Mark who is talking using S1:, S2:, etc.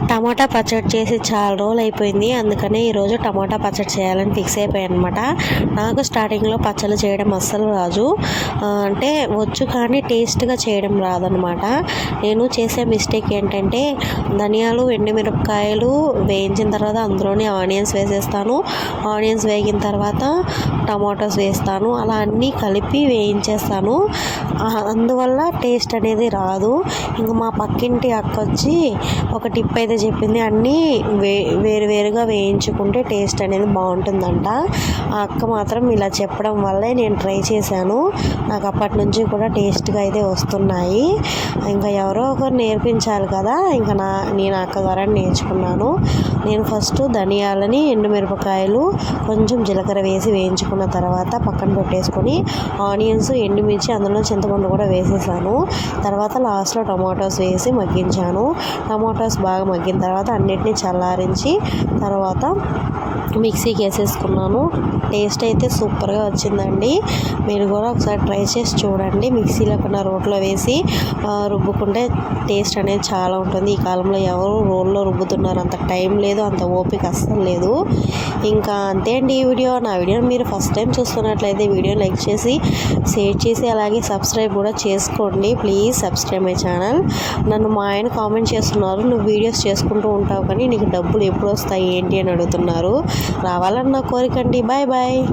S1: టమాటా పచ్చడి చేసి చాలా రోజులు అయిపోయింది. అందుకనే ఈరోజు టమాటా పచ్చడి చేయాలని ఫిక్స్ అయిపోయాను అనమాట. నాకు స్టార్టింగ్లో పచ్చళ్ళు చేయడం అస్సలు రాదు, అంటే వచ్చు కానీ టేస్ట్గా చేయడం రాదనమాట. నేను చేసే మిస్టేక్ ఏంటంటే ధనియాలు, ఎండుమిరపకాయలు వేయించిన తర్వాత అందులోనే ఆనియన్స్ వేసేస్తాను. ఆనియన్స్ వేగిన తర్వాత టమాటోస్ వేస్తాను, అలా అన్నీ కలిపి వేయించేస్తాను. అందువల్ల టేస్ట్ అనేది రాదు. ఇంకా మా పక్కింటి అక్క వచ్చి ఒక టిప్ అయితే చెప్పింది, అన్నీ వేరువేరుగా వేయించుకుంటే టేస్ట్ అనేది బాగుంటుందంట. ఆ అక్క మాత్రం ఇలా చెప్పడం వల్లే నేను ట్రై చేశాను. నాకు అప్పటి నుంచి కూడా టేస్ట్గా అయితే వస్తున్నాయి. ఇంకా ఎవరో ఒకరు నేర్పించాలి కదా, ఇంకా నేను అక్క ద్వారా నేర్చుకున్నాను. నేను ఫస్ట్ ధనియాలని, ఎండుమిరపకాయలు, కొంచెం జీలకర్ర వేసి వేయించుకున్న తర్వాత పక్కన పెట్టేసుకొని ఆనియన్స్, ఎండుమిర్చి, అందులో చింతపండు కూడా వేసేసాను. తర్వాత లాస్ట్లో టమాటోస్ వేసి మగ్గించాను. టమాటోస్ బాగా మగ్గిన తర్వాత అన్నిటినీ చల్లారించి తర్వాత మిక్సీకి వేసేసుకున్నాను. టేస్ట్ అయితే సూపర్గా వచ్చిందండి. మీరు కూడా ఒకసారి ట్రై చేసి చూడండి. మిక్సీలో కన్నా రోట్లో వేసి రుబ్బుకుంటే టేస్ట్ అనేది చాలా ఉంటుంది. ఈ కాలంలో ఎవరు రోల్లో రుబ్బుతున్నారు, అంత టైం లేదు, అంత ఓపిక అస్సలు లేదు. ఇంకా అంతే అండి ఈ వీడియో. నా వీడియోని మీరు ఫస్ట్ టైం చూస్తున్నట్లయితే వీడియోని లైక్ చేసి, షేర్ చేసి, అలాగే సబ్స్క్రైబ్ కూడా చేసుకోండి. Please subscribe my channel. నన్ను మా ఆయన కామెంట్ చేస్తున్నారు, నువ్వు వీడియోస్ చేసుకుంటూ ఉంటావు కానీ నీకు డబ్బులు ఎప్పుడు వస్తాయి ఏంటి అని అడుగుతున్నారు. రావాలన్న కోరికండి. Bye bye.